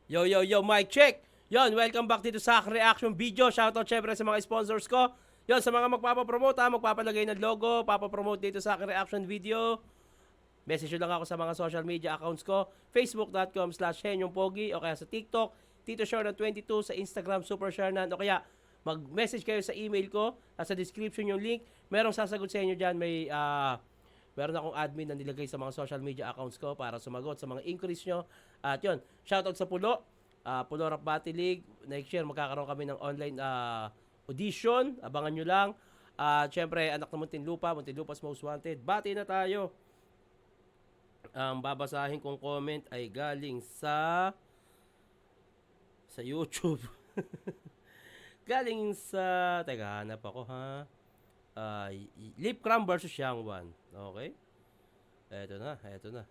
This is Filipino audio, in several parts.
Yo, yo, yo, mic check! Yon, welcome back dito sa reaction video. Shoutout syempre sa mga sponsors ko. Yon, sa mga magpapapromote magpapalagay ng logo, papapromote dito sa aking reaction video. Message nyo lang ako sa mga social media accounts ko. Facebook.com/HenyongPogi o kaya sa TikTok, Tito Shernan22, sa Instagram, Super Shernan, o kaya mag-message kayo sa email ko. Sa description yung link. Merong sasagot sa inyo dyan. Meron akong admin na nilagay sa mga social media accounts ko para sumagot sa mga inquiries nyo. At yun, shoutout sa Pulo. Pulo Rap Battle League. Next year, magkakaroon kami ng online audition. Abangan nyo lang. Siyempre, anak ng Muntinlupa's Most Wanted. Bati na tayo. Ang babasahin kong comment ay galing sa YouTube. Galing sa... Teka, hanap ako ha. Lip Cram versus Yang Wan. Okay? Eto na.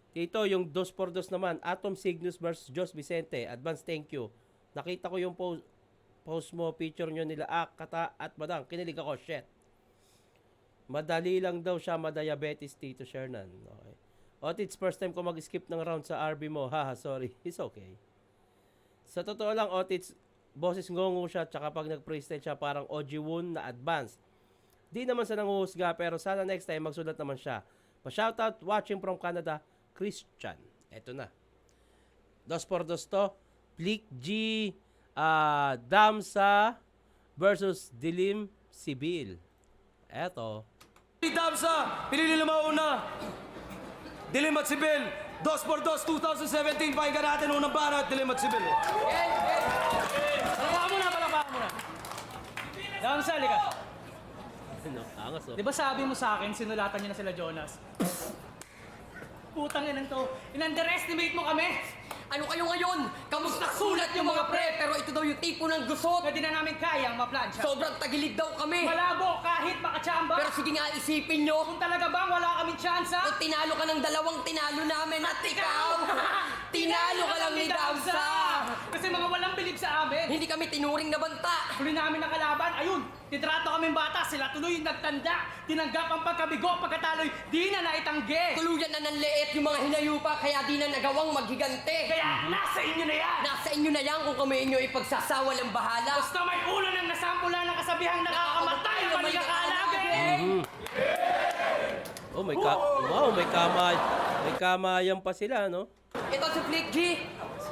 Dito, yung 2x2 naman. Atom Cygnus versus Jos Vicente. Advance thank you. Nakita ko yung post mo, picture nyo nila Kata at Badang. Kinilig ako, shit. Madali lang daw siya madiabetes, Tito Shernan. Okay. Otits, first time ko mag-skip ng round sa RB mo. Haha, sorry. It's okay. Sa totoo lang, Otits, boses ngongo siya, tsaka pag nag-freestyle siya, parang OG Woon na advance. Di naman sa nanguhusga, pero sana next time magsulat naman siya. Pa-shoutout, watching from Canada, Christian. Eto na. 2x2 to. Flick G, Damsa versus Dilim Sibil. Eto. Damsa, pinili na mauna. Dilim at Sibil, 2x2 2017. Pakinggan natin unang banat, Dilim at Sibil. Palakpakan mo na. Damsa, halika. Ano? Angas oh. Di ba sabi mo sa akin, sinulatan niyo na sila Jonas? Putang inang to. In-underestimate mo kami. Ano kayo ngayon? Kamusta sulat yung mga pre? Pero ito daw yung tipo ng gusot. Na di na namin kayang maplansya. Sobrang tagilid daw kami. Malabo kahit makachamba. Pero sige nga, isipin nyo. Kung talaga bang wala kaming tsansa? Kung tinalo ka ng dalawang tinalo namin at ikaw, tinalo ka lang ni Damsa. Kasi mga walang bilib sa amin. Hindi kami tinuring na banta. Huli namin ang kalaban, ayun, titrato kaming bata, sila tuloy yung nagtanda. Tinanggap ang pagkabigo, pagkataloy, di na naitanggi. Tuluyan na ng leet yung mga hinayupa, kaya di na nagawang maghigante. Kaya nasa inyo na yan. Nasa inyo na yan kung kami inyo ipagsasawalang bahala. Basta may ulo ng nasampula ng kasabihang nakakamatay ang maligakalabi. Oh, may kamayan pa sila, no? Ito si Flick G,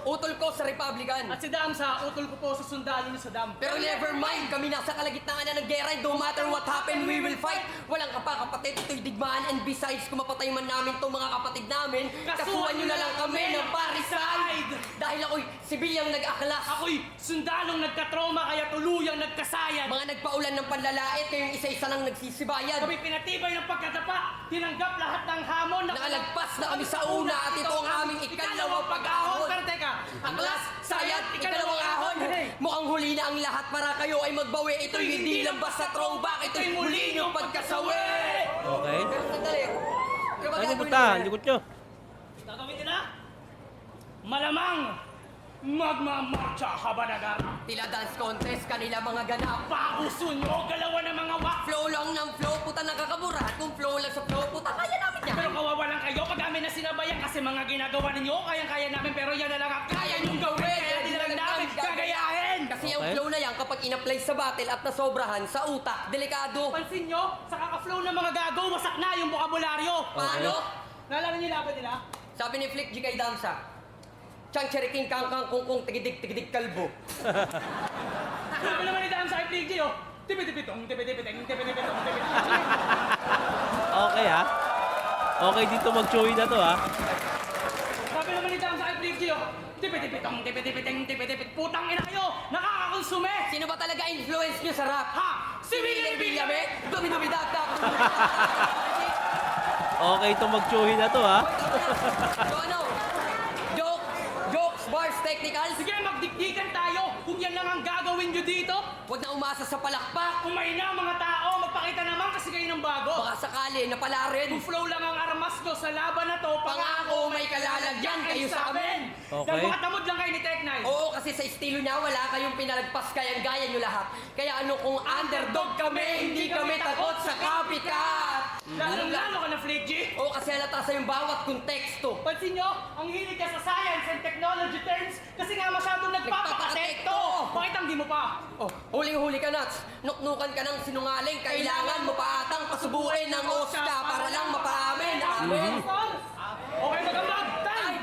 utol ko sa Republican. At si Damsa, utol ko po sa sundalo niyo sa dam. Pero never mind, kami nasa kalagitnaan na ng gera. No matter what happen, we will fight. Walang kapatid, ito'y digmaan. And besides, kung mapatay man namin itong mga kapatid namin, kasuhan nyo na lang kami ng parricide. Dahil ako'y sibilyang nag-aklas. Ako'y sundalong nagkatroma kaya tuluyang nagkasayan. Mga nagpaulan ng panlalait, kayong isa-isa lang nagsisibayan. Kami pinatibay ng pagkatapa, tinanggap lahat ng hamon. Nakalagpas na kami sa una at ito ang aming ikalawang pag-ahon. Pero teka, Aklas, sayad, ikalawang ahon. Mukhang huli na ang lahat para kayo ay magbawi. Ito'y hindi lang basta throwback, ito'y muli niyong pagkasawi. Okay. Pero sandali. Pero Ano magkakaroon punta? naman. Likod nyo. gagawin nila, malamang magmamarcha habanagara. Tila dance contest, kanila mga ganap. Pauso nyo, galawan ng mga wak. Flow lang ng flow, puta nakakamura. Kung flow lang sa flow, puta kaya namin yan. Pero kawawa lang kayo pag amin na sinabayan kasi mga ginagawa ninyo, kayang-kaya namin pero yan na lang ang kaya nyong gawin. Kaya di na lang namin gagayahin. Kasi ang Okay. flow na yan kapag in-apply sa battle at nasobrahan sa utak, delikado. Pansin nyo, sa kaka-flow ng mga gago, wasak na yung bokabularyo. Paano? Naalala niyo laban nila? Sabi ni Flick G kay Damsa, Chang cheriking kangkang kungkung tigidig kalbo. Sabi naman ni Dan sa FPG, oh. Tipitipitong, tipitipiteng, tipitipitong, Okay ha. Okay dito mag-join na to ha. Sabi naman ni Dan sa FPG, oh. Tipitipitong, tipitipiteng, tipitipit. Putang ina kayo! Nakakakonsume! Sino ba talaga influence nyo sa rap? Ha! Si Willie Villabe? Dumi-dumi-dak-dak. Okay to mag-join na to ha. So ano? Jokes, bars, technicals? Sige, magdikdikan tayo! Kung yan lang ang gagawin nyo dito, Huwag na umasa sa palakpak. umay na mga tao, magpakita naman kasi kayo ng bago. Baka sakali, napala rin. Kung flow lang ang armas nyo sa laban na to, Pangako may kalalagyan kayo sa amin. Okay. Nagmakatamod lang kayo ni Tech9. Oo, kasi sa estilo niya, wala kayong pinalagpas, kayang-gaya nyo lahat. Kaya ano kung underdog kami, hindi kami takot sa copycat. Lalong-lalo ka na, Flick G. Oo, kasi halata sa yung bawat konteksto. Pansin nyo, ang hilig ka sa science and technology terms kasi mo pa! Oh, huling-huli ka, Nats. Nuknukan ka ng sinungaling. Kailangan mo pa atang pasubuin ng Oscar para lang mapaamin. Amen. Okay, magandang time!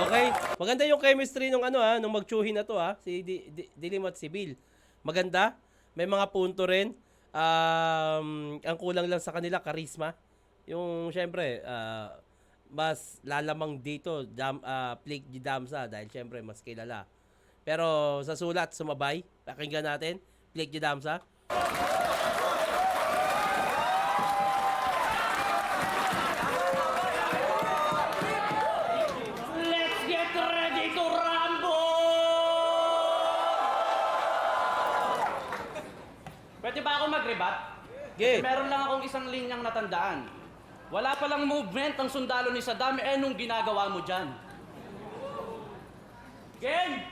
Okay. Maganda yung chemistry nung nung magtsuhin na to si Dilim at si Bill. Maganda. May mga punto rin. Ang kulang lang sa kanila, charisma. Yung syempre, mas lalamang dito Plague di Damsa dahil syempre mas kilala. Pero sa sulat, sumabay. Pakinggan natin. Plague di Damsa. Let's get ready to rumble! Pwede ba ako mag-rebat? Okay. Meron lang akong isang linyang natandaan. Wala palang movement ang sundalo ni Saddam, nung ginagawa mo dyan? Game!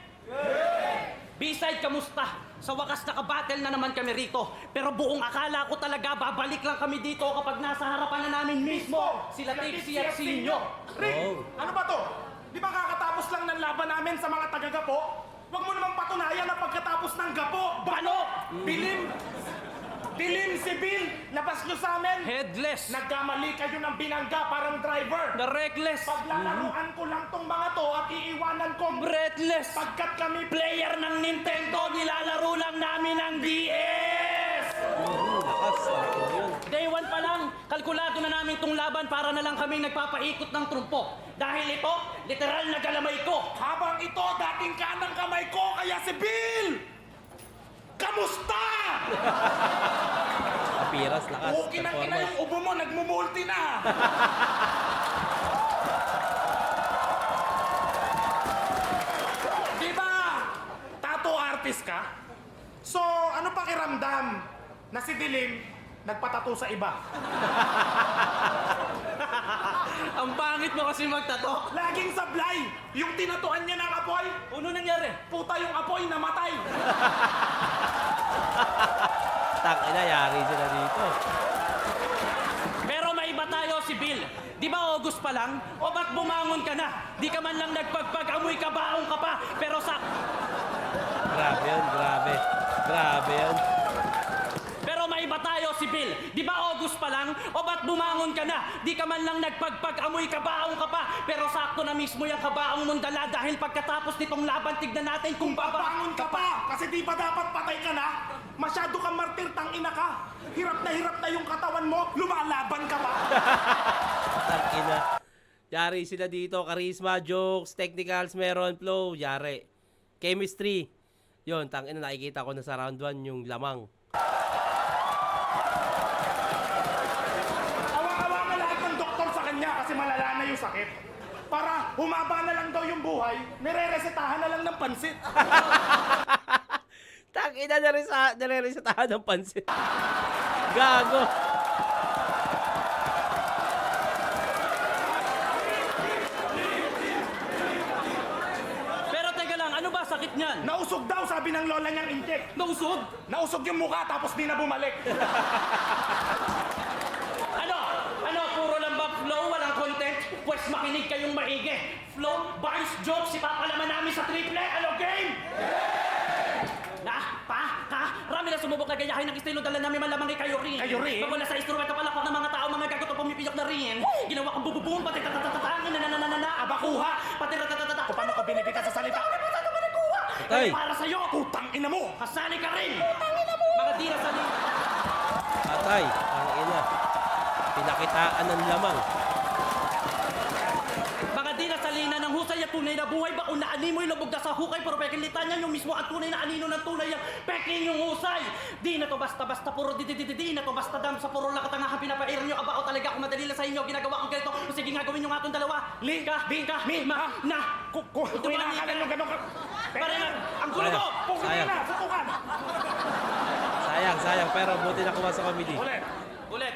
B-side, kamusta? Sa wakas nakabattle na naman kami rito. Pero buong akala ko talaga babalik lang kami dito kapag nasa harapan na namin mismo sila Tipsy at Sinyo. Rick, Oh. ano ba to? Di ba kakatapos lang ng laban namin sa mga taga-Gapo? Huwag mo namang patunayan na pagkatapos ng Gapo, Bano! Dilim si Bill, labas nyo sa amin. Headless! Nagkamali kayo ng binangga parang driver. The reckless! Paglalaruan ko lang tong mga to at iiwanan ko. Breathless! Pagkat kami Player ng Nintendo, nilalaro lang namin ang DS! Lakas. Yun. Day 1 pa lang, kalkulado na namin tong laban para na lang kaming nagpapaikot ng trumpo. Dahil ito, literal na galamay ko. habang ito dating kanang kamay ko, kaya si Bill! Kamusta? Apiras, lakas. Okay na ina yung ubo mo, nagmumulti na. Di ba, tattoo artist ka? So, ano pakiramdam na si Dilim nagpatato sa iba? Ang pangit mo kasi magtato. Laging sablay! Yung tinatuan niya ng apoy, Ano nangyari? puta yung apoy, namatay! Tangina, yari sila dito. Pero may iba tayo si Bill. Di ba August pa lang? O ba't bumangon ka na? Di ka man lang nagpagpag-amoy kabaong ka pa. Pero sa... Grabe yun, grabe. Grabe yun. Pero may iba tayo si Bill. Di ba August pa lang? O ba't bumangon ka na? Di ka man lang nagpagpag-amoy kabaong ka pa. Pero sakto na mismo yung kabaong mong dala dahil pagkatapos nitong laban, tignan natin kung Babangon ka pa! Kasi di ba dapat patay ka na? Masyado kang martir, tangina ka! Hirap na yung katawan mo, lumalaban ka pa! Tangina. Yari sila dito. Charisma, jokes, technicals, meron, flow. Yari. Chemistry. Yun, tangina, nakikita ko na sa round 1 yung lamang. Awa-awa ka lahat ng doktor sa kanya kasi malala na yung sakit. Para humaba na lang daw yung buhay, nire-resetahan na lang ng pansit. Tangina, nare-resetahan ng pansit. Gago. Pero teka lang, ano ba sakit niyan? Nausog daw, sabi ng lola niyang inject. Nausog? Nausog yung mukha tapos di na bumalik. Ano, puro lang ba flow, walang content? Pues makinig kayong maigi. Flow, bars, jokes, ipapalaman namin sa triple. Ano, game? Rami na sumubok na gayahin ng estilo, dala namin malamang kay kayo rin. Kayo rin? Pag wala sa instrumento palakpak ng mga tao, mga gagot o pumipiyok na rin. Ginawa kong bububong, pati tatatatang, abakuha, pati ratatatata. Kung paano ka binibita sa salita? Tay. Para sa'yo, Putang ina mo! kasali ka rin. Mga di na sali. Patay. Tangina. Pinakitaan ng lamang. Mga di na salina ng husay at tunay na buhay. Bakong naanimoy lubog na sa hukay. Pero peking litanya yung mismo at tunay na anino ng tunay. Yung peking yung husay. Di na to basta-basta puro di na to basta dam sa puro lakatangahan pinapair nyo. Abao talaga kung madali lang sa inyo. Ginagawa kong ganito. O sige nga gawin nyo nga itong dalawa. Na. Kung inakala nyo gano'n ka... Pare na. Ang gulo ko. Pukin Sayang. na, sutukan! Sayang. Pero buti na kuha sa comedy. Ulit.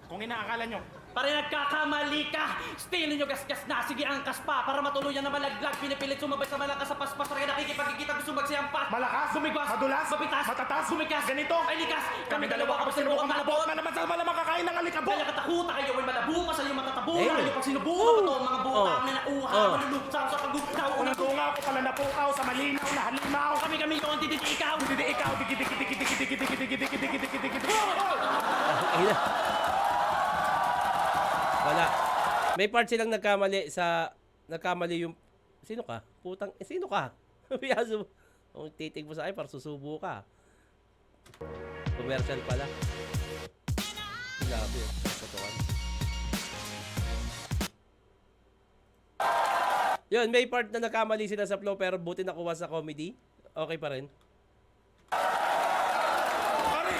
Kung inaakala nyo, Pare nagkakamali ka! Stilo nyo gasgas na! Sige angkas pa! Para matuluyan na malaglag! Pinipilit sumabay sa malakas sa paspas! Rin nakikipagkikita gusto magsiyampas! Malakas? Bumigwas! Madulas? Mapitas! Matatas? Sumikas! Ganito? Ay likas! kami dalawa kapag sinubukang malabot na naman sa malamang kakain ng alikabok! Kaya katakuta kayo ay malabo pa sa iyo matatabo! Eh. Kayo pag sinubukan mo to mga buta Oh. na nauha! Oh. Malulupsa sa kagunaw! Unang tunga, ako pala napukaw sa malinaw na halimaw. Kami yung dididi ikaw. Didi ikaw, digi. Ayun na. Wala. May part silang nagkamali sa... Nagkamali yung... Sino ka? Putang... sino ka? Piyaso mo. Kung titig mo sa akin, para susubo ka. Commercial pala. Grabe. Totoo. Yun, may part na nagkamali sila sa flow pero buti nakuha sa comedy. Okay pa rin. Pare,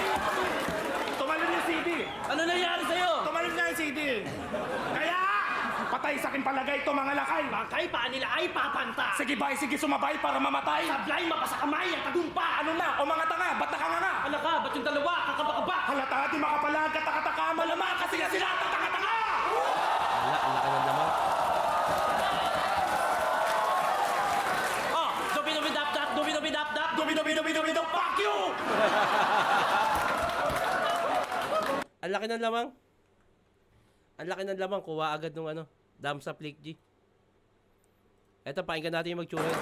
tumalon yung CD. Ano nangyari sa'yo? Tumalon na yung CD. Kaya, patay sa akin palagay ito mga lakay. Bakay pa nila ay papanta. Sige bay, sige sumabay para mamatay. Sablay, mapasa kamay, ang tagumpa. Ano na? O mga tanga, ba't nakanganga? Ano ka? Ba't yung dalawa? Kakabakaba. Halata di makapalag, katakataka, malama kasi nga sila tatanga-tanga! Wala, ang laki ng lamang. Oh, dubi-dubi-dap-dap, dubi-dubi-dap-dap. Dubi, fuck you! Ang laki ng lamang. Ang laki ng lamang. Kuha agad nung ano. Dam sa Flick G. Eto, pakinggan natin yung magtsuhin.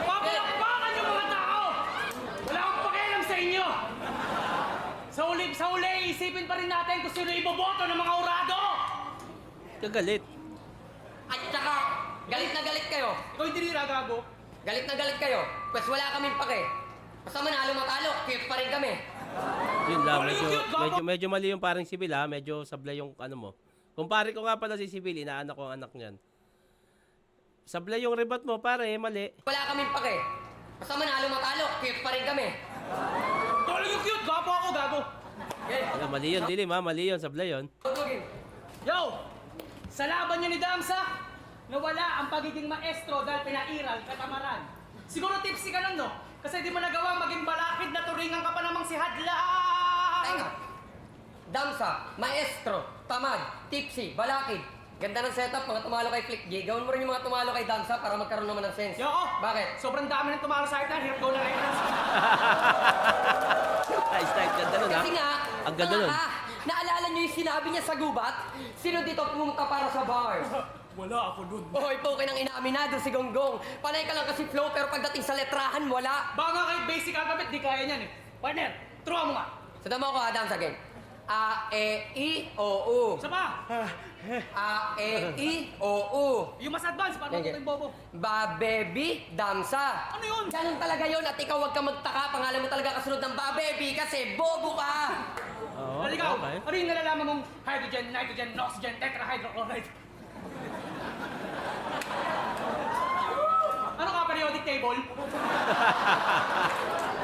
Papalakpakan yung mga tao! Wala akong pakialam sa inyo! Sa uli, isipin pa rin natin kung sino iboboto ng mga urado! Kagalit. At saka, galit na galit kayo. Ikaw hindi rin gago. Galit na galit kayo. Pues wala kaming pake. Basta manalo matalo, cute pa rin kami. Yun lang. Wala yung cute, gago. Medyo mali yung parang Sibil ha. Medyo sablay yung ano mo. Kumpare ko nga pala si Sibil. Inaanak ko ang anak niyan. Sablay yung rebat mo pare. Mali. Wala kaming pake. Basta manalo matalo, cute pa rin kami. Wala yung cute, gago ako, gago. Okay. Ano, mali yun. Dilim ha. Mali yun. Sablay yun. Tutugin. Yo! Sa laban niyo ni Damsa, nawala ang pagiging maestro dahil pinairal katamaran. Siguro tipsy ka nun, no? Kasi di mo nagawa maging balakid na turingan ka pa namang si Hadla! Tenga. Damsa, maestro, tamad, tipsy, balakid. Ganda ng setup, mga tumalo kay Flick G. Gawin mo rin yung mga tumalo kay Damsa para magkaroon naman ng sense. Yo! Bakit? Sobrang dami ng tumalo sa akin, hirap ko na rin. Ay, style. Ganda nun ha. Kasi nga, Ang ganda nun. Naalala niyo yung sinabi niya sa gubat? Sino dito pumunta para sa bars? Wala ako dun. Hoy, poke ng inaaminado si Gonggong. Panay ka lang kasi flow pero pagdating sa letrahan, wala. Baka nga kahit basic alphabet, di kaya niyan eh. Partner, turuan mo nga. Sadama ko, Adam, sa again. A, E, I, O, U. Isa pa! A, E, I, O, U. Yung mas advance, paano Okay. ko yung bobo? Babebi, Damsa. Ano yun? Ganun talaga yun at ikaw huwag ka magtaka. Pangalan mo talaga kasunod ng Babebi kasi bobo ka. Oo. Ikaw, Okay. ano yung nalalaman mong hydrogen, nitrogen, oxygen, tetrahydrochloride? Ano ka, periodic table?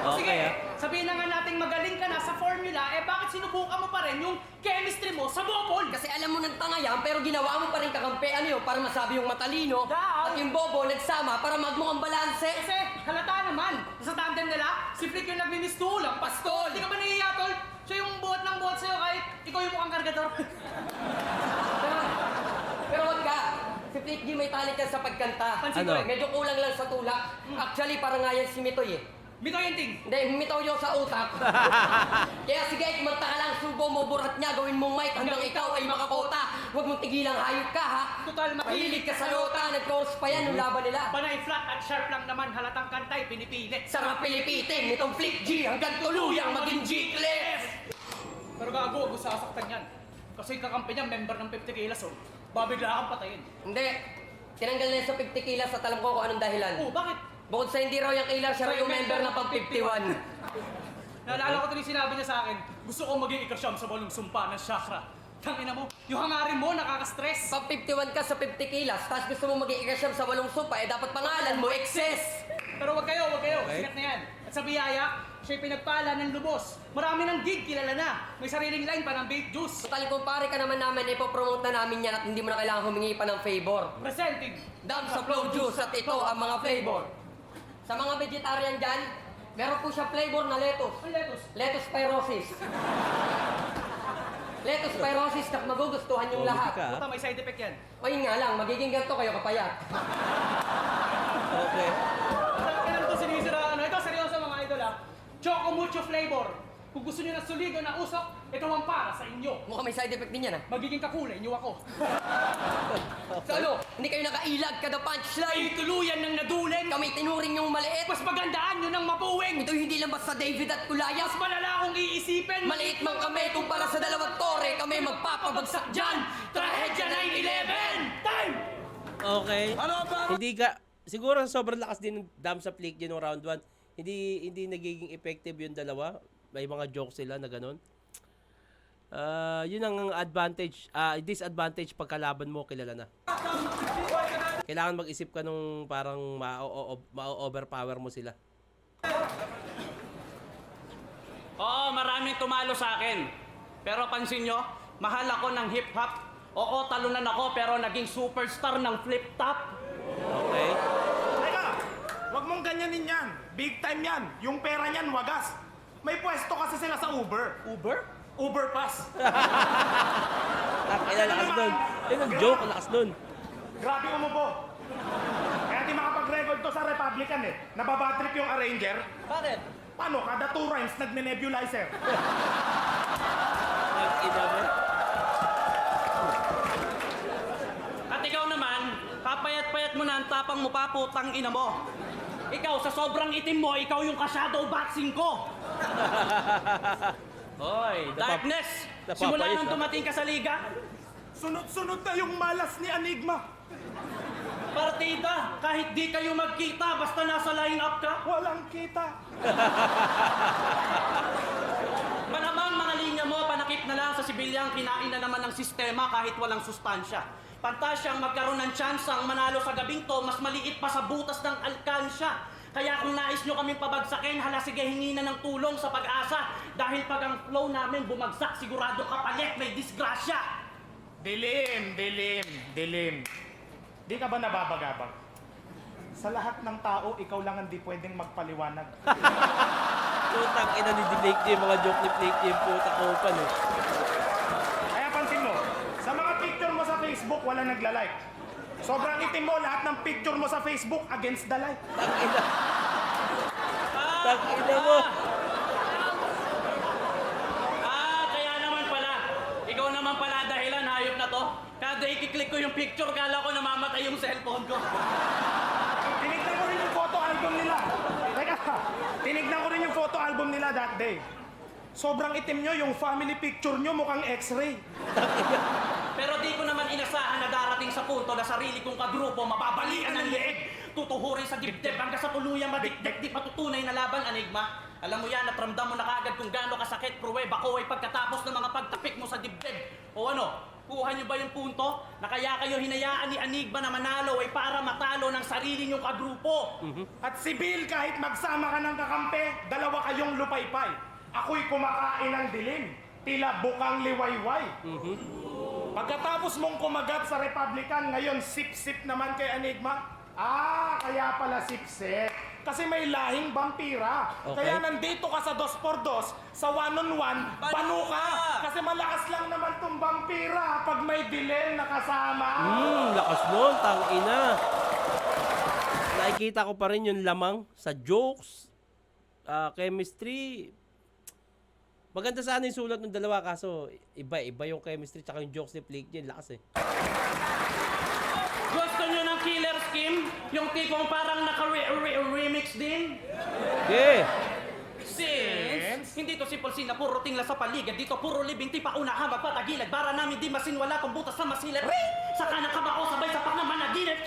Sige, Okay ha. sabihin na nga natin magaling ka na sa formula, eh bakit sinubukan mo pa rin yung chemistry mo sa bobol? Kasi alam mo ng tanga yan, pero ginawa mo pa rin kakampi. Ano yun? Para masabi yung matalino. Daw. At yung bobo nagsama para magmukhang balanse. Kasi halata naman, sa tandem nila, si Flick yung nagmimistulang pastol. Di ka ba nahihiya, tol? Siya yung buhat ng buhat sa'yo kahit ikaw yung mukhang kargador. Pero wag ka. Si Flick G may talent yan sa pagkanta. Pansin Ano? ko eh. Medyo kulang lang sa tulak. Actually, parang nga yan si Mitoy eh. Mito yung ting. Hindi, humitaw yun sa utak. Kaya sige, kumanta ka lang, subo mo, burat niya, gawin mong mic hanggang ikaw ay makakota. Huwag mong tigilang hayop ka, ha? Total Mahilig ka sa nota, nag-chorus pa yan yung laban nila. Panay flat at sharp lang naman, halatang kantay, pinipilit. Sarap pilipitin nitong Flick G hanggang tuluyang maging G-Cliff. Pero gago, huwag mo sasaktan yan. Kasi yung kakampi niya, member ng 50 kilos, oh. Babigla kang patayin. Hindi, tinanggal na yan sa 50 kilas at alam ko kung anong dahilan. Oh, bakit? Bukod sa hindi raw yung kailan, siya raw yung member ng pag 51. Naalala ko tuloy sinabi niya sa akin, gusto kong maging ikasyam sa walong sumpa ng chakra. Tangina mo, yung hangarin mo, nakaka-stress. Pag 51 ka sa 50 kilas, tapos gusto mo maging ikasyam sa 8 sumpa, eh dapat pangalan mo, excess! Pero wag kayo, Okay. sikat na yan. At sa biyaya, siya'y pinagpala ng lubos. Marami ng gig, kilala na. May sariling line pa ng vape juice. Total, kung pare ka naman namin, ipopromote na namin yan at hindi mo na kailangan humingi pa ng favor. Presenting. Dam sa Flow Juice at ito ang mga flavor. Sa mga vegetarian dyan, meron po siya flavor na lettuce. Ang lettuce. Lettuce pyrosis. Lettuce pyrosis na magugustuhan yung lahat. Ka, ha? Puta, may side effect yan. O yun nga lang, magiging ganito kayo kapayat. Okay. Kailan to sinisira, ano? Ito, seryoso mga idol, ha? Choco Mucho flavor. Kung gusto nyo ng suligo na usok, ito ang para sa inyo. Mukhang may side effect din yan, ah. Magiging kakulay nyo ako. So ano, Hindi kayo nakailag kada punchline. tuluyan ng nadulen. Kami tinuring yung maliit. Mas magandaan yun ang mapuwing. Ito hindi lang basta David at Goliath. Malala akong iisipin. Maliit man kami kumpara sa dalawang tore, kami magpapabagsak dyan. Trahedya 9/11. Time! Okay. Ano ba? Hindi ka, siguro sobrang lakas din ng dam sa flick yun ng round 1. Hindi nagiging effective yung dalawa. May mga jokes sila na ganun. Yun ang advantage, disadvantage pagkalaban mo, kilala na. Kailangan mag-isip ka nung parang ma-overpower mo sila. Oo, maraming tumalo sa akin. Pero pansin nyo, mahal ako ng hip-hop. Oo, talunan ako pero naging superstar ng flip-top. Okay? Teka, wag mong ganyanin yan. Big time yan. Yung pera niyan, wagas. May pwesto kasi sila sa Uber. Uber? Uber Pass. Lakas nun. Yun ang joke, lakas nun. Grabe umubo. Kaya di makapag-record to sa Republican eh. Nababatrip yung arranger. Bakit? Paano? Kada 2 rhymes, nagne-nebulizer. Ina mo. At ikaw naman, papayat-payat mo na ang tapang mo pa, putang ina mo. Ikaw, sa sobrang itim mo, ikaw yung ka-shadow boxing ko. Hoy, Darkness! napapayos, Simula nung ha? dumating ka sa liga, Sunod-sunod na yung malas ni Enigma. partida, kahit di kayo magkita, basta nasa line-up ka. Walang kita. Malamang mga linya mo, panakip na lang sa sibilyang kinain na naman ng sistema kahit walang sustansya. Pantasyang magkaroon ng tsansang manalo sa gabing to, mas maliit pa sa butas ng alkansya. Kaya kung nais nyo kaming pabagsakin, hala sige hingi na ng tulong sa pag-asa. Dahil pag ang flow namin bumagsak, sigurado kapalit may disgrasya. Dilim. Di ka ba nababagabag? Sa lahat ng tao, ikaw lang ang di pwedeng magpaliwanag. Putang ina ni Blake J, mga joke ni Blake J, puta ko pa no. Kaya pansin mo, sa mga picture mo sa Facebook, wala nagla-like. Sobrang itim mo, lahat ng picture mo sa Facebook against the like. Tang ina mo. Kaya naman pala. Ikaw naman pala dahilan, hayop na to. Kada ikiklik ko yung picture, kala ko namamatay yung cellphone ko. Tinignan ko rin yung photo album nila. Teka, tinignan ko rin yung photo album nila that day. Sobrang itim nyo, yung family picture nyo mukhang x-ray. Pero di ko naman inasahan na darating sa punto na sarili kong kagrupo mababalian ng leeg. Tutuhurin sa dibdib hanggang sa tuluyang madikdik di patutunay na laban, Enigma. Alam mo yan at ramdam mo na kagad kung gaano kasakit, pruweba ko ay pagkatapos ng mga pagtapik mo sa dibdib. O ano, kuha niyo ba yung punto na kaya kayo hinayaan ni Enigma na manalo ay para matalo ng sarili niyong kagrupo? At si Bill, kahit magsama ka ng kakampi, dalawa kayong lupaypay. Ako'y kumakain ng dilim, tila bukang liwayway. Pagkatapos mong kumagat sa Republican, ngayon sip-sip naman kay Enigma. Kaya pala sip-sip. Kasi may lahing vampira. Okay. Kaya nandito ka sa 2x2, sa 1-on-1, banu ka. Kasi malakas lang naman tong vampira pag may dilim na kasama. Lakas nun, tang ina. Nakikita ko pa rin yung lamang sa jokes, chemistry. Maganda sana yung sulat ng dalawa, kaso iba yung chemistry tsaka yung jokes ni Blake J, lakas eh. Gusto nyo ng killer scheme? Yung tipong parang naka-remix din? Okay. Since hindi to simple scene na puro tingla sa paligid, dito puro libing tipa unahan magpatagilid para namin di masinwala kung butas na masilip. Saka nakabao sabay sa pangmanaginip.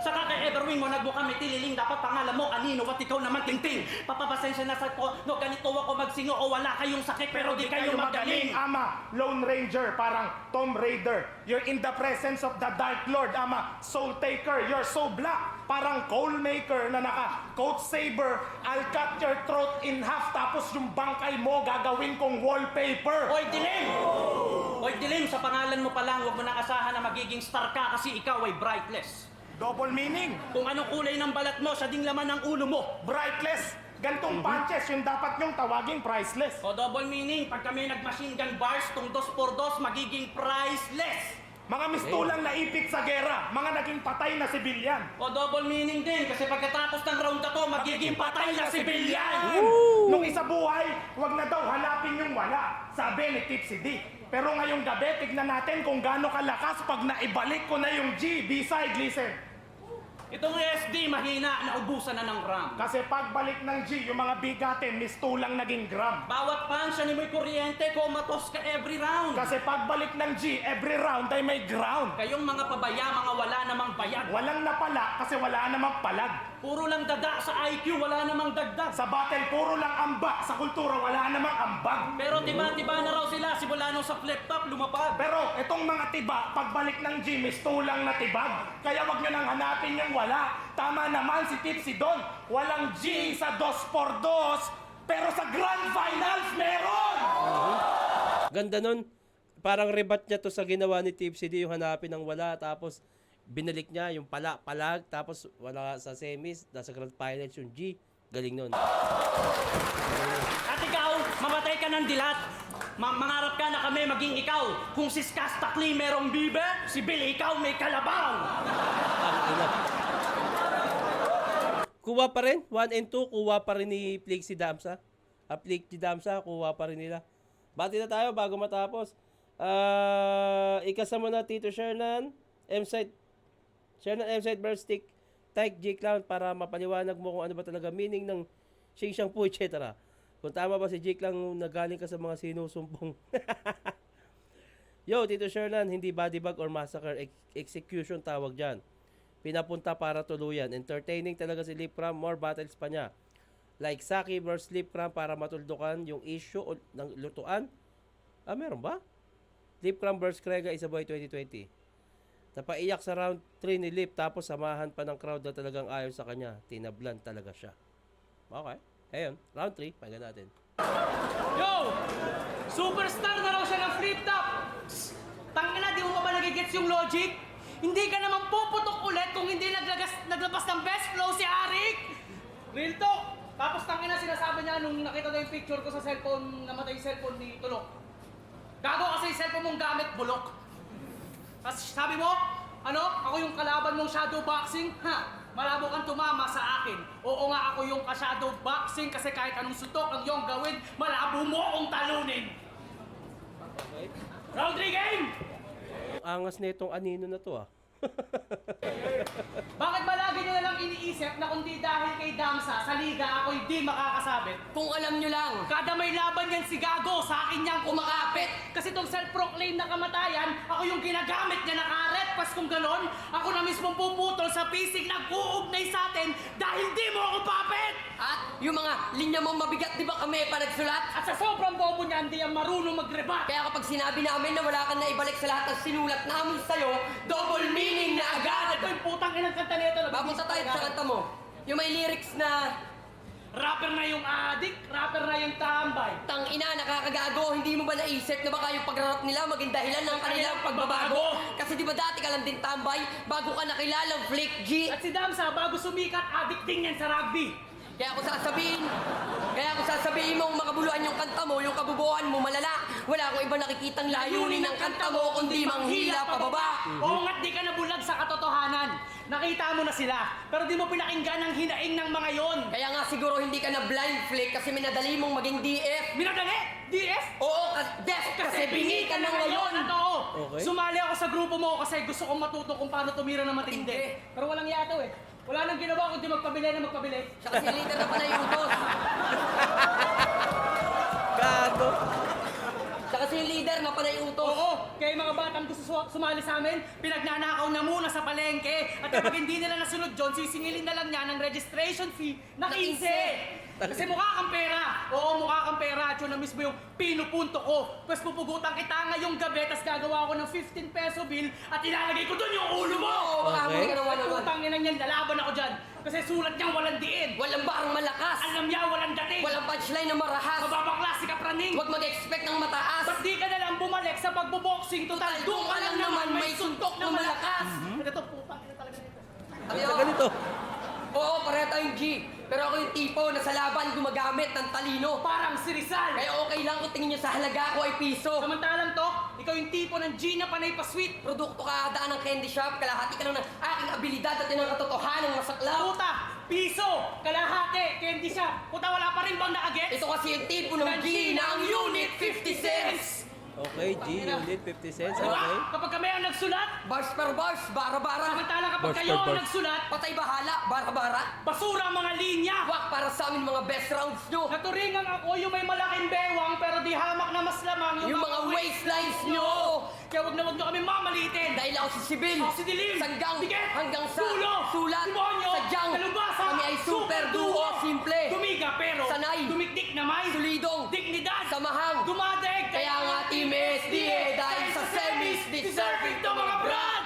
Saka kay Everwing mo nagbuka may tililing, dapat pangalan mo Anino at ikaw naman Tingting. Papapasensya na sa ko, no ganito ako magsingo o wala kayong sakit pero di kayo magaling. Ama, Lone Ranger, parang Tomb Raider. You're in the presence of the Dark Lord, Ama. Soul Taker, you're so black. Parang Coal Maker na naka-coat saber. I'll cut your throat in half tapos yung bangkay mo gagawin kong wallpaper. Hoy Dilim! Hoy Dilim, sa pangalan mo pa lang, huwag mo nang asahan na magiging star ka kasi ikaw ay brightless. Double meaning. Kung anong kulay ng balat mo, siya ding laman ng ulo mo. Brightless. Gantong punches, yung dapat nyong tawaging priceless. O double meaning, pag kami nag-machine gun bars, tong 2x2 magiging priceless. Mga mistulang naipit sa gera, mga naging patay na sibilyan. O double meaning din, kasi pagkatapos ng round na to, magiging patay na sibilyan. Nung isa buhay, wag na daw hanapin yung wala. Sabi ni Tipsy D. Pero ngayong gabi, tignan natin kung gaano kalakas pag naibalik ko na yung G. B-side, listen. Itong SD mahina, naubusan na ng RAM. Kasi pagbalik ng G, yung mga bigatin, mistulang naging gram. Bawat punch, ni mo'y kuryente, komatos ka every round. Kasi pagbalik ng G, every round ay may ground. Kayong mga pabaya, mga wala namang bayad. Walang napala kasi wala namang palag. Puro lang dada sa IQ, wala namang dagdag. Sa battle, puro lang ambak. Sa kultura, wala namang ambag. Pero tiba-tiba na raw sila, simula nung sa flip-top, lumapag. Pero itong mga tiba, pagbalik ng G, mistulang na tibag. Kaya wag nyo nang hanapin yung wala. Tama naman si Tipsy Don. Walang G sa 2x2, pero sa Grand Finals meron! Ganda nun. Parang rebat niya to sa ginawa ni Tipsy D, yung hanapin ng wala, tapos binalik niya yung palag, tapos wala sa semis, nasa grand finals yung G. Galing nun. At ikaw, mamatay ka ng dilat. Mangarap ka na kami maging ikaw. Kung si Skastakli merong bibe, si Bill ikaw may kalabaw. Ang ina. Kuha pa rin, 1 and 2, kuha pa rin ni Flixie Damsa. Flixie Damsa, kuha pa rin nila. Bati na tayo bago matapos. Ikasama na Tito Shernan, M-Side versus Tyke J Clown para mapaliwanag mo kung ano ba talaga meaning ng Shing Shang Pu, etc. Kung tama ba si J Clown na galing ka sa mga sinusumpong. Yo, Tito Shernan, hindi body bag or massacre, execution tawag dyan. Pinapunta para tuluyan. Entertaining talaga si Lip Ram, more battles pa niya. Like Saki versus Lip Ram para matuldukan yung issue ng lutuan. Meron ba? Lip Ram versus Krega Isaboy 2020. Napaiyak sa round 3 ni Lip tapos samahan pa ng crowd na talagang ayaw sa kanya. Tinablan talaga siya. Okay. Ayun, round 3. Pakinggan natin. Yo! Superstar na raw siya ng flip-top! Tangina, di mo ba nagigets yung logic? Hindi ka naman puputok ulit kung hindi naglabas ng best flow si Arik! Real talk! Tapos tangina sinasabi niya nung nakita na yung picture ko sa cellphone, namatay yung cellphone ni Tulok. Gago kasi yung cellphone mong gamit, bulok. Tapos sabi mo, ako yung kalaban mong shadow boxing? Malabo kang tumama sa akin. Oo nga, ako yung ka-shadow boxing kasi kahit anong sutok ang iyong gawin, malabo mo akong talunin. Round 3 game! Angas na itong anino na to Bakit ba lagi nyo na lang iniisip na kung di dahil kay Damsa sa liga ako'y di makakasabit? Kung alam nyo lang. Kada may laban yan si Gago, sa akin niyang kumakapit. Kasi itong self-proclaim na kamatayan, ako yung ginagamit niya na karet. Pas kung ganon, ako na mismong puputol sa pisig na uugnay sa atin dahil di mo ako papit! At yung mga linya mong mabigat, di ba kami pa nagsulat? At sa sobrang bobo niya, hindi yan marunong mag-rebat. Kaya kapag sinabi namin na wala kang naibalik sa lahat ng sinulat namin sa'yo, double meaning na agad! Ito yung putang inang kanta nito. Bapunta tayo sa kanta mo. Yung may lyrics na, Rapper na yung adik, rapper na yung tambay. tang ina, nakakagago, hindi mo ba naisip na baka yung pagrarap nila maging dahilan ng kanilang pagbabago? Kasi di ba dati ka lang din tambay, bago ka nakilalang Flick G? At si Damsa, bago sumikat, adik din yan sa rugby. Kaya ako sasabihin mong makabuluhan yung kanta mo, yung kabubuhan mo malala. Wala akong iba nakikitang layunin ng kanta mo, kundi manghila pababa. Oo nga't di ka nabulag sa katotohanan. Nakita mo na sila, pero di mo pinakinggan ang hinaing ng mga yon. Kaya nga siguro hindi ka na blind flick kasi minadali mong maging DF. Minadali? DS? Oo, def kasi bingi ka na ngayon. At oo, Okay. sumali ako sa grupo mo kasi gusto kong matuto kung paano tumira ng matindi. Hindi. Pero walang yato eh. Wala nang ginawa kundi magpabili na magpabili. Siya kasi leader na panay utos. Gago. Siya kasi yung leader na panay utos. Oo, kaya yung mga batang gusto sumali sa amin, pinagnanakaw na muna sa palengke. At kapag hindi nila nasunod John, sisingilin na lang niya ng registration fee na 15. Kasi mukha kang pera. Oo, mukha kang pera. At yun na mismo yung pinupunto ko. Pwes pupugutan kita ngayong gabi, tas gagawa ko ng 15 peso bill at ilalagay ko dun yung ulo mo! Oo, makakamuli ka ng one-on-one. Putang ina niyan, lalaban ako dyan. Kasi sulat niyang walang diin. Walang barang malakas. Alam niya, walang dating. Walang punchline na marahas. Mababang klase ka, praning. Huwag mag-expect ng mataas. Ba't di ka na lang bumalik sa pagboboxing? Total, doon ka lang naman may suntok na malakas. Ito, putang ina talaga nito. Ano ganito? Oo, pareho tayong G. Pero ako yung tipo na sa laban gumagamit ng talino. Parang si Rizal. Kaya okay lang kung tingin nyo sa halaga ko ay piso. Samantalang to, ikaw yung tipo ng G na panay pa sweet. Produkto ka daan ng candy shop, kalahati ka lang ng aking abilidad at yun ang katotohanan ng masaklaw. Puta, piso, kalahati, candy shop. Puta, wala pa rin bang nakagets? Ito kasi yung tipo ng G na ang unit 50 cents. Okay, G unit 50 cents. Diba? Okay. Kapag kami ang nagsulat, Bars per bars, bara-bara. samantala kapag Bars kayo per ang bars. nagsulat, Patay bahala, bara-bara. basura ang mga linya. Wak para sa amin mga best rounds nyo. Naturingan ako yung may malaking bewang pero di hamak na mas lamang Yung mga waistlines nyo. Kaya wag na kami mamalitin. Dahil ako si Sibil. Ako si Dilim. Sanggang Tiget. hanggang sa Dulo. sulat. Demonyo. Sadyang Kalubasa. kami ay super duo. Simple. Tumiga pero Sanay. tumikdik na may Solidong. dignidad. Samahang. Dumadeg. Kaya nga Team SDA dahil sa semis deserving to mga brad.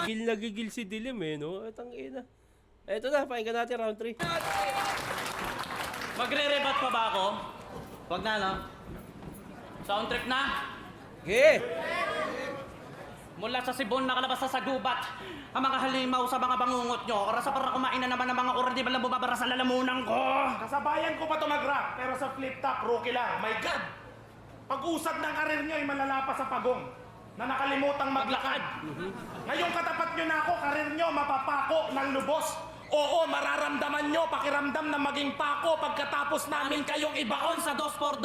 Gigil na gigil si Dilim eh, no? At ang ina. Eto na, pakinggan natin round 3. Magre-rebat pa ba ako? Wag na, no? Sound trip na. Okay. Mula sa Sibon nakalabas sa gubat ang mga halimaw sa mga bangungot nyo. Oras para kumain na naman ang mga oras, di ba lang bumabara sa lalamunan ko? Kasabayan ko pa ito mag-rap, pero sa flip top, rookie lang. My God! Pag-usad ng karir nyo ay malala pa sa pagong na nakalimutang maglakad. Ngayong katapat nyo na ako, karir nyo mapapako ng lubos. Oo, mararamdaman nyo, pakiramdam na maging pako pagkatapos namin kayong ibaon Sa 2x2,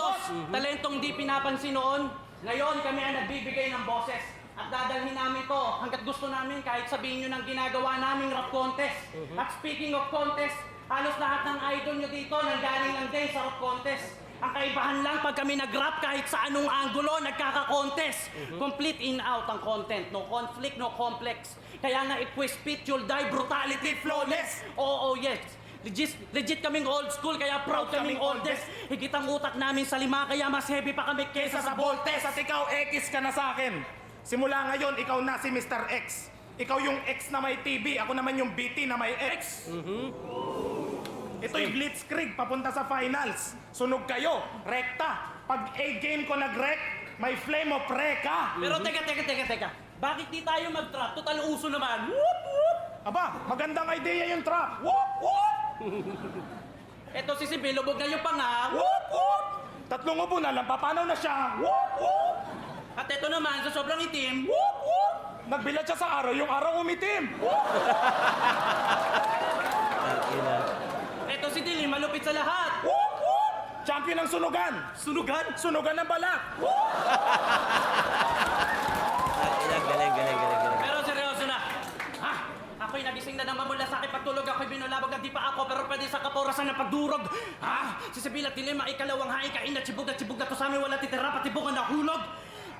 talentong di pinapansin noon. Ngayon kami ang nagbibigay ng boses. At dadalhin namin to hanggat gusto namin kahit sabihin nyo ng ginagawa naming rap contest. At speaking of contest, halos lahat ng idol nyo dito nanggaling lang din sa rap contest. Ang kaibahan lang pag kami nag-rap kahit sa anong angulo, nagkaka-contest. Complete in-out ang content. No conflict, no complex. Kaya nga if we spit, you'll die. Brutality flawless. Oo, yes. Legit kaming old school, kaya proud kaming oldest. Higit ang utak namin sa 5, kaya mas heavy pa kami kesa sa voltes. At ikaw, X ka na sa akin. Simula ngayon, ikaw na si Mr. X. Ikaw yung X na may TV, ako naman yung BT na may X. Ito'y blitzkrieg, papunta sa finals. Sunog kayo, rekta. Pag A-game ko nag-rek, may flame of reka. Pero teka. Bakit di tayo mag-trap? Total uso naman. Whoop, whoop. Aba, magandang idea yung trap. Whoop, whoop! Eto si Sibil, lubog na yung panga. Whoop, whoop! Tatlong ubo na lang, papanaw na siya. Whoop, whoop! At eto naman, sa sobrang itim. Whoop, whoop! Nagbilad siya sa araw, yung araw umitim. Whoop! Ang ina. Eto si Dilim, malupit sa lahat. Whoop, whoop! Champion ng sunugan. Sunugan? Sunugan ng balat. Whoop! Ang ina, galing. Pero seryoso na. Ha? Ako'y nagising na naman mula sa aking pagtulog. Ako'y binulabog na di pa ako, pero pwede sa kaporasan ng pagdurog. Ha? Si Sibil at Dilim, ay ikalawang hain, kain at sibog na to sa amin. Wala titira, pati bukan na hulog.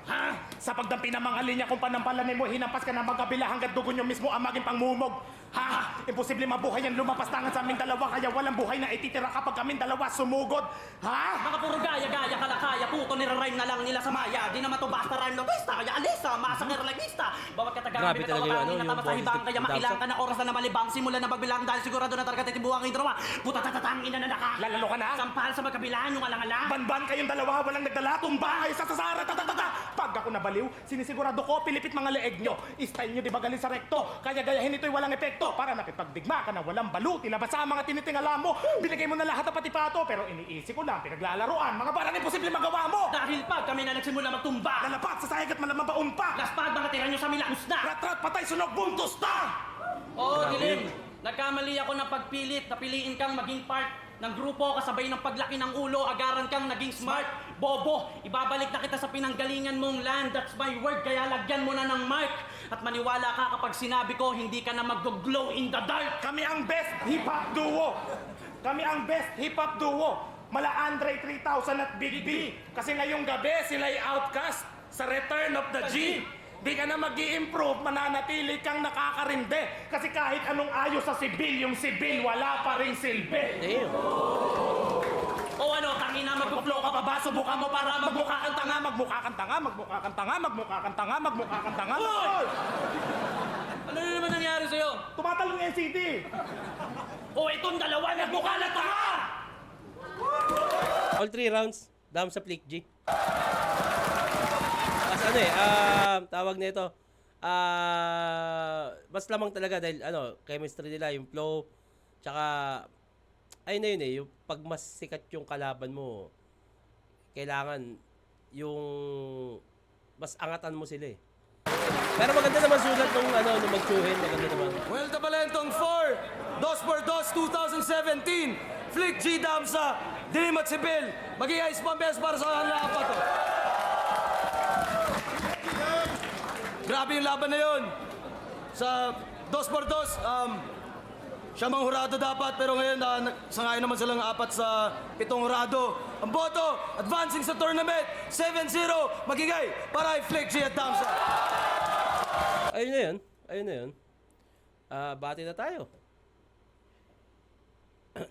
Ha? Sa pagdampi ng mga linya kung panampalanin mo, hinampas ka ng magkabila hanggat dugo nyo mismo ang maging pangmumog. Ha? Imposible mabuhay yan lumapas tangan sa aming dalawa, kaya walang buhay na ititira kapag kaming dalawa sumugod. Ha? Mga puro gaya-gaya, kalakaya, puto nirarime na lang nila sa maya. Di naman to basta rhyme logista, kaya alisa, masakir lagista. Bawat katagang Grabe bitaw talaga yung kapangin ano, na yung tamasahibang, boses kaya ni mailang Dabsa. ka na oras na namalibang. Simula na magbilang dahil sigurado na talaga titibuhan ang drama. Puta tatatangin na naka. Lalalo ka na? Sampal sa magkabilaan yung alangala. Banban kayong dalawa, walang nagdala, tumba kayo sa sasara, tatatata. Pag ako nabaliw, sinisigurado ko, pilipit mga leeg nyo. Style nyo di ba galing sa rekto? Kaya gayahin ito'y walang epekto. Para nakipagdigma ka na walang balut. Ilabas sa mga tinitingala mo. Binigay mo na lahat ng patipato, pero iniisip ko lang, pinaglalaruan. Mga barang imposible magawa mo. Dahil pag kami na nagsimula magtumba. Lalapat sa sahig at malamang baon pa. Laspag mga tira nyo sa milakus na. Rat-rat, patay, sunog, buntos ta! Oo, Dilim. Nagkamali ako ng pagpilit. Napiliin kang maging part ng grupo kasabay ng paglaki ng ulo. Agaran kang naging smart. Bobo, ibabalik na kita sa pinanggalingan mong land. That's my word, kaya lagyan mo na ng mark. At maniwala ka kapag sinabi ko, hindi ka na mag-glow in the dark. Kami ang best hip-hop duo. Kami ang best hip-hop duo. Mala Andre 3000 at Big B. Kasi ngayong gabi sila'y outcast sa Return of the G. Di ka na mag-i-improve, mananatili kang nakakarinde. Kasi kahit anong ayos sa sibil, yung sibil wala pa ring silbi. Damn. O ano, tangina, mag-flow ka pa ba? Subukan mo para magmukha kang tanga. Magmukha kang tanga, magmukha kang tanga, magmukha kang tanga, magmukha kang tanga. Hoy! Ano na naman nangyari sa'yo? Tumatalong yung NCT. O itong dalawa, nagmukha na tanga! All 3 rounds, down sa Flick G. Mas ano tawag na ito, mas lamang talaga dahil chemistry nila, yung flow, tsaka, ayun na yun yung pag mas sikat yung kalaban mo, kailangan yung mas angatan mo sila eh. Pero maganda naman sulat nung nung magsuhin, maganda naman. Well, Tabalentong 4, 2x2 2017, Flick G Damsa, Dilim at Sibil. Magiging ice pampias para sa kanila apat. Oh. Grabe yung laban na yun. Sa 2x2, siya mang hurado dapat, pero ngayon sangayon naman silang apat sa 7 hurado. Ang boto, advancing sa tournament, 7-0, magigay para kay Flick G at Damsa. Ayun na yun. Ayun na yun. Bati na tayo.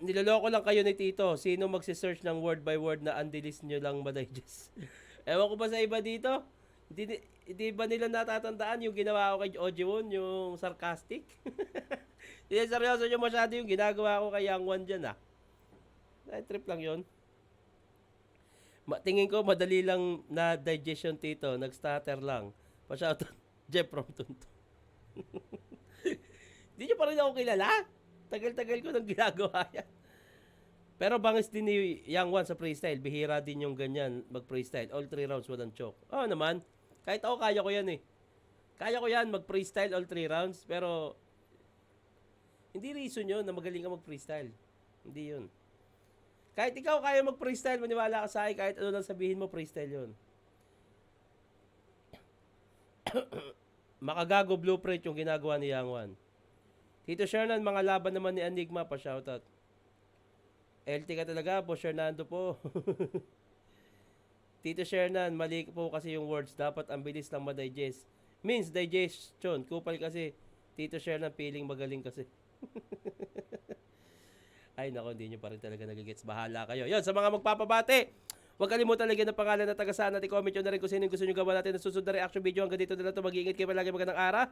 Niloloko lang kayo ni Tito. Sino magsisearch ng word by word na undilis nyo lang madigest? Ewan ko ba sa iba dito? Hindi ba nila natatandaan yung ginawa ko kay Ojewon, yung sarcastic? Hindi seryoso nyo masyado yung ginagawa ko kay Yang Wan dyan Ay, trip lang yun. Tingin ko madali lang na digestion, Tito. Nag-stutter lang. Pa-shoutout Jeff from Tunto. Hindi nyo pa rin ako kilala? Tagal-tagal ko nang ginagawa yan. Pero bangis din ni Yang Wan sa freestyle. Bihira din yung ganyan mag-freestyle. All 3 rounds walang choke. Oo naman. Kahit ako kaya ko yan Kaya ko yan mag-freestyle all 3 rounds. Pero hindi reason yun na magaling ka mag-freestyle. Hindi yun. Kahit ikaw kaya mag-freestyle, maniwala ka sa akin. Kahit ano lang sabihin mo, freestyle yun. Makagago blueprint yung ginagawa ni Yang Wan. Tito Shernan, mga laban naman ni Enigma, pa-shoutout. LT ka talaga po, Shernan po. Tito Shernan, mali po kasi yung words. Dapat ang bilis lang ma-digest. Means digestion. Kupal kasi. Tito Shernan, feeling magaling kasi. Ay nako, hindi nyo pa rin talaga nagigets. Bahala kayo. Yun, sa mga magpapabate, huwag kalimutan lagyan ng pangalan at tagasaan at i-comment nyo na rin kung sino yung gusto nyo gawa natin na susunod na reaction video. Hanggang dito na lang ito. Mag-iingat kayo palagi, magandang araw.